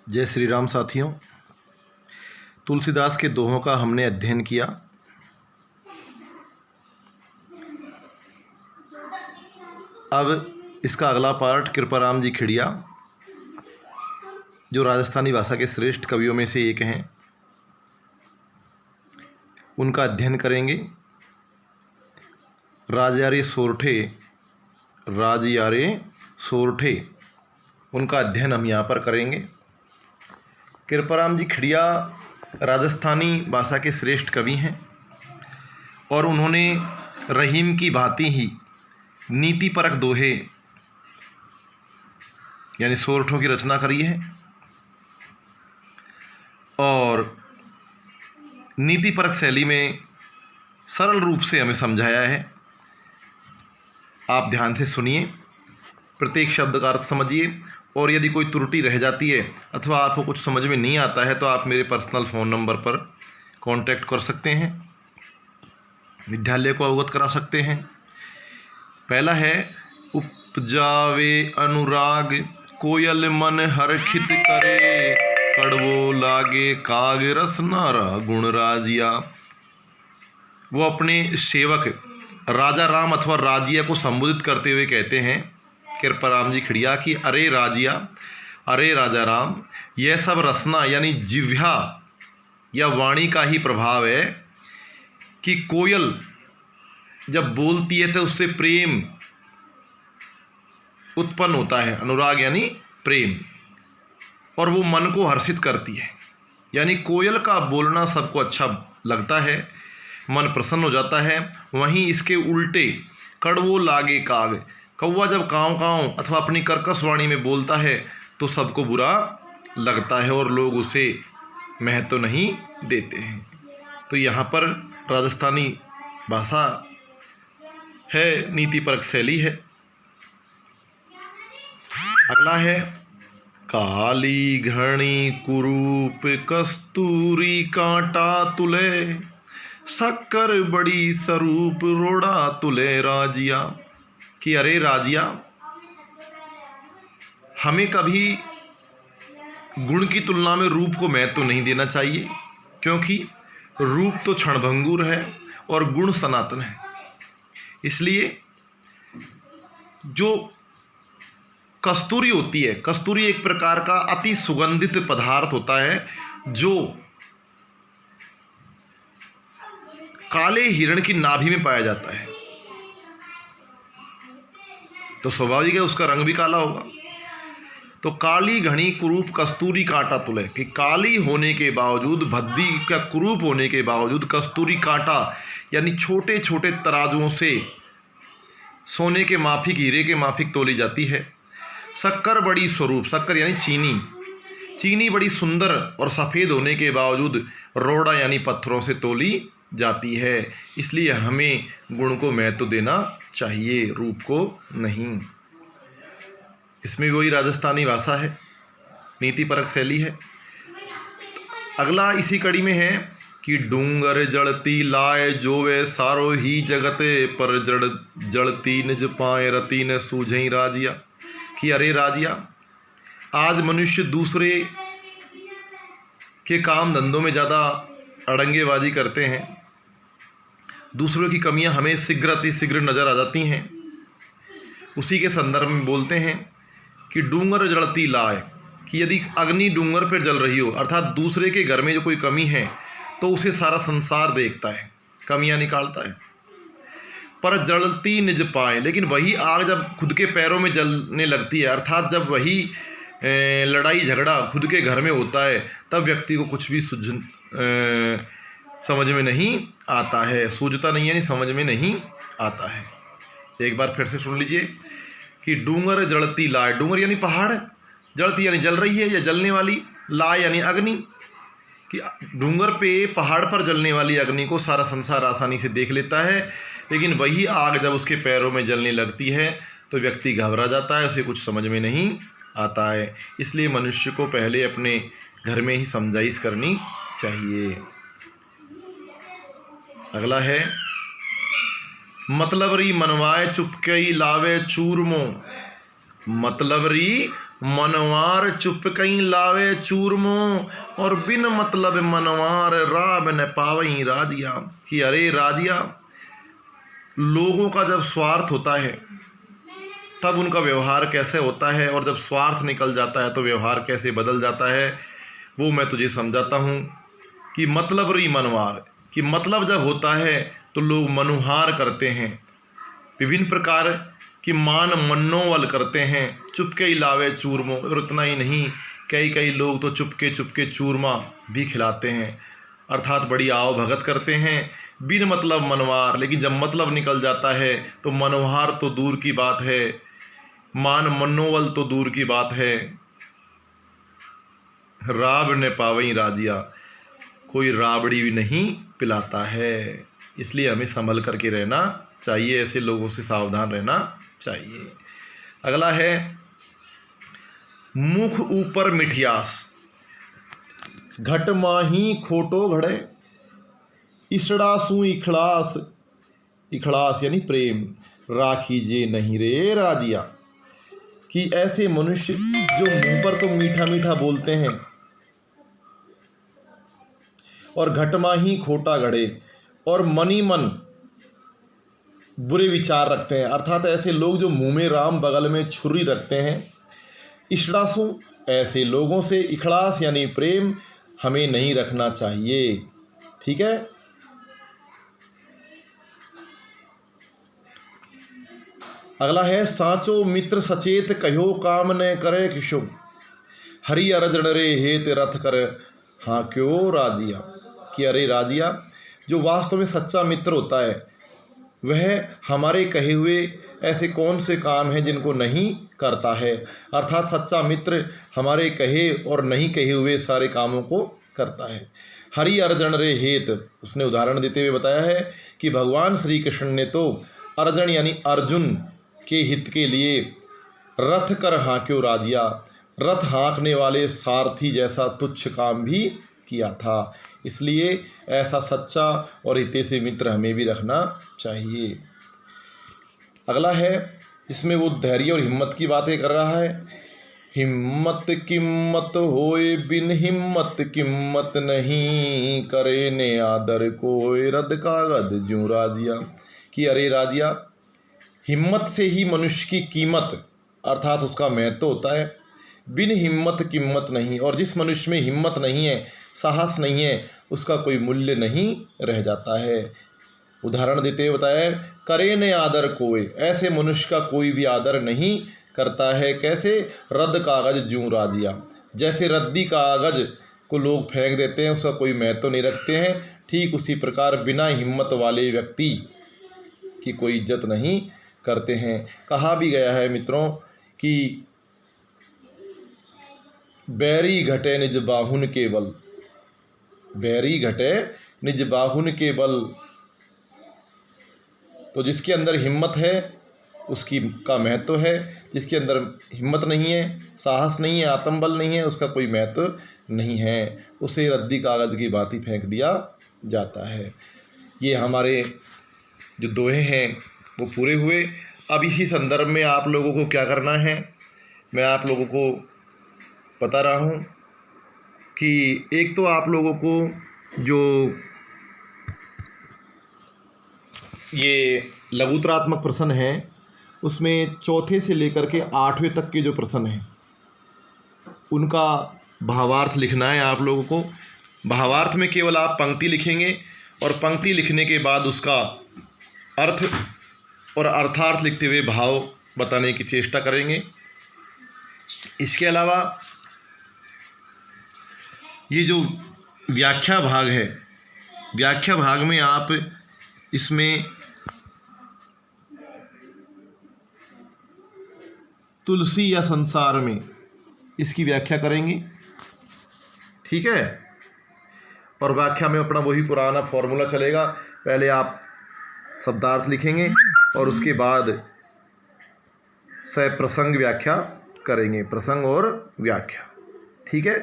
जय श्री राम साथियों। तुलसीदास के दोहों का हमने अध्ययन किया। अब इसका अगला पार्ट कृपाराम जी खिड़िया, जो राजस्थानी भाषा के श्रेष्ठ कवियों में से एक हैं, उनका अध्ययन करेंगे। राजयारे सोरठे उनका अध्ययन हम यहाँ पर करेंगे। कृपाराम जी खिड़िया राजस्थानी भाषा के श्रेष्ठ कवि हैं और उन्होंने रहीम की भांति ही नीति परक दोहे यानी सोरठों की रचना करी है और नीति परक शैली में सरल रूप से हमें समझाया है। आप ध्यान से सुनिए, प्रत्येक शब्द का अर्थ समझिए और यदि कोई त्रुटि रह जाती है अथवा आपको कुछ समझ में नहीं आता है तो आप मेरे पर्सनल फ़ोन नंबर पर कांटेक्ट कर सकते हैं, विद्यालय को अवगत करा सकते हैं। पहला है उपजावे अनुराग कोयल मन हर्षित करे, कड़वो लागे काग रस नारा गुण राजिया। वो अपने सेवक राजा राम अथवा राजिया को संबोधित करते हुए कहते हैं कृपाराम जी खिड़िया की, अरे राजिया, अरे राजा राम, यह सब रसना यानी जिह्वा या वाणी का ही प्रभाव है कि कोयल जब बोलती है तो उससे प्रेम उत्पन्न होता है, अनुराग यानी प्रेम, और वो मन को हर्षित करती है। यानी कोयल का बोलना सबको अच्छा लगता है, मन प्रसन्न हो जाता है। वहीं इसके उल्टे कड़वो लागे काग, कौवा जब काँव काँव अथवा अपनी कर्कश वाणी में बोलता है तो सबको बुरा लगता है और लोग उसे महत्व नहीं देते हैं। तो यहाँ पर राजस्थानी भाषा है, नीति परक शैली है। अगला है काली घनी कुरूप कस्तूरी कांटा तुले, शक्कर बड़ी स्वरूप रोड़ा तुले राजिया। कि अरे राजिया, हमें कभी गुण की तुलना में रूप को महत्व नहीं देना चाहिए, क्योंकि रूप तो क्षणभंगुर है और गुण सनातन है। इसलिए जो कस्तूरी होती है, कस्तूरी एक प्रकार का अति सुगंधित पदार्थ होता है जो काले हिरण की नाभि में पाया जाता है, तो स्वाभाविक है उसका रंग भी काला होगा। तो काली घनी कुरूप कस्तूरी कांटा तुले, कि काली होने के बावजूद, भद्दी का कुरूप होने के बावजूद कस्तूरी कांटा यानी छोटे छोटे तराजुओं से सोने के माफिक, हीरे के माफिक तोली जाती है। शक्कर बड़ी स्वरूप, शक्कर यानी चीनी, चीनी बड़ी सुंदर और सफ़ेद होने के बावजूद रोड़ा यानी पत्थरों से तोली जाती है। इसलिए हमें गुण को महत्व देना चाहिए, रूप को नहीं। इसमें वही राजस्थानी भाषा है, नीति परक शैली है। अगला इसी कड़ी में है कि डूंगर जड़ती लाए जोवे सारो ही जगते, पर जड़ती निज पाए रति न सूझई राजिया। कि अरे राजिया, आज मनुष्य दूसरे के काम धंधों में ज़्यादा अड़ंगेबाजी करते हैं, दूसरों की कमियां हमें शीघ्र नज़र आ जाती हैं। उसी के संदर्भ में बोलते हैं कि डूंगर जड़ती लाए, कि यदि अग्नि डूंगर पर जल रही हो, अर्थात दूसरे के घर में जो कोई कमी है तो उसे सारा संसार देखता है, कमियां निकालता है। पर जलती निज पाए, लेकिन वही आग जब खुद के पैरों में जलने लगती है, अर्थात जब वही लड़ाई झगड़ा खुद के घर में होता है, तब व्यक्ति को कुछ भी समझ में नहीं आता है, सूझता नहीं है, समझ में नहीं आता है। एक बार फिर से सुन लीजिए कि डूंगर जड़ती लाए, डूंगर यानी पहाड़, जड़ती यानी जल रही है या जलने वाली, लाए यानी अग्नि, कि डूंगर पे पहाड़ पर जलने वाली अग्नि को सारा संसार आसानी से देख लेता है, लेकिन वही आग जब उसके पैरों में जलने लगती है तो व्यक्ति घबरा जाता है, उसे कुछ समझ में नहीं आता है। इसलिए मनुष्य को पहले अपने घर में ही समझाइश करनी चाहिए। अगला है मतलबरी मनवाए चुपकई लावे चूरमो, मतलबरी मनवार चुप कहीं लावे चूरमो, और बिन मतलब मनवार राब न पावई राजिया। कि अरे राजिया, लोगों का जब स्वार्थ होता है तब उनका व्यवहार कैसे होता है, और जब स्वार्थ निकल जाता है तो व्यवहार कैसे बदल जाता है, वो मैं तुझे समझाता हूँ। कि मतलब रही मनवार, कि मतलब जब होता है तो लोग मनुहार करते हैं, विभिन्न प्रकार की मान मनोवल करते हैं, चुपके ही लावे चूरमो। और इतना ही नहीं, कई कई लोग तो चुपके चूरमा भी खिलाते हैं, अर्थात बड़ी आओ भगत करते हैं, बिन मतलब मनवार। लेकिन जब मतलब निकल जाता है तो मनोहार तो दूर की बात है, मान मनोवल तो दूर की बात है, राब ने पावई राजिया, कोई राबड़ी भी नहीं पिलाता है। इसलिए हमें संभल करके रहना चाहिए, ऐसे लोगों से सावधान रहना चाहिए। अगला है मुख ऊपर मिठियास, घट माही खोटो घड़े, इसड़ासू इखलास, इखलास यानी प्रेम, राखीजे नहीं रे राजिया। कि ऐसे मनुष्य जो मुंह पर तो मीठा मीठा बोलते हैं और घटमा ही खोटा घड़े, और मनी मन बुरे विचार रखते हैं, अर्थात ऐसे लोग जो मुंह में राम बगल में छुरी रखते हैं। इशड़ासु, ऐसे लोगों से इखलास यानी प्रेम हमें नहीं रखना चाहिए। ठीक है। अगला है साचो मित्र सचेत कहो काम न करे किशो, हरि अरजन रे हेत रथ कर हाँ क्यों राजिया। कि अरे राजिया, जो वास्तव में सच्चा मित्र होता है वह हमारे कहे हुए ऐसे कौन से काम हैं जिनको नहीं करता है, अर्थात सच्चा मित्र हमारे कहे और नहीं कहे हुए सारे कामों को करता है। हरि अर्जन रे हेत, उसने उदाहरण देते हुए बताया है कि भगवान श्री कृष्ण ने तो अर्जन यानी अर्जुन के हित के लिए रथ कर हाँक्यो राजिया, रथ हाँकने वाले सारथी जैसा तुच्छ काम भी किया था। इसलिए ऐसा सच्चा और हितैषी मित्र हमें भी रखना चाहिए। अगला है, इसमें वो धैर्य और हिम्मत की बातें कर रहा है। हिम्मत किम्मत होए बिन हिम्मत किम्मत नहीं, करे ने आदर कोई रद कागज ज्यों राजिया। कि अरे राजिया, हिम्मत से ही मनुष्य की कीमत अर्थात उसका महत्व होता है, बिन हिम्मत किम्मत नहीं। और जिस मनुष्य में हिम्मत नहीं है, साहस नहीं है, उसका कोई मूल्य नहीं रह जाता है। उदाहरण देते हुए बताया, करे ने आदर कोई, ऐसे मनुष्य का कोई भी आदर नहीं करता है। कैसे? रद्द कागज ज्यों राजिया, जैसे रद्दी कागज को लोग फेंक देते हैं, उसका कोई महत्व नहीं रखते हैं, ठीक उसी प्रकार बिना हिम्मत वाले व्यक्ति की कोई इज्जत नहीं करते हैं। कहा भी गया है मित्रों कि बैरी घटे निज बाहुन के बल, बैरी घटे निज बाहुन के बल। तो जिसके अंदर हिम्मत है उसकी का महत्व है, जिसके अंदर हिम्मत नहीं है, साहस नहीं है, आत्मबल नहीं है, उसका कोई महत्व नहीं है, उसे रद्दी कागज की भांति फेंक दिया जाता है। ये हमारे जो दोहे हैं वो पूरे हुए। अब इसी संदर्भ में आप लोगों को क्या करना है, मैं आप लोगों को बता रहा हूँ कि एक तो आप लोगों को जो ये लघुतरात्मक प्रश्न हैं उसमें चौथे से लेकर के 8वें तक के जो प्रश्न हैं उनका भावार्थ लिखना है आप लोगों को। भावार्थ में केवल आप पंक्ति लिखेंगे और पंक्ति लिखने के बाद उसका अर्थ और अर्थार्थ लिखते हुए भाव बताने की चेष्टा करेंगे। इसके अलावा ये जो व्याख्या भाग है, व्याख्या भाग में आप इसमें तुलसी या संसार में इसकी व्याख्या करेंगे, ठीक है। और व्याख्या में अपना वही पुराना फॉर्मूला चलेगा, पहले आप शब्दार्थ लिखेंगे और उसके बाद सह प्रसंग व्याख्या करेंगे, प्रसंग और व्याख्या, ठीक है।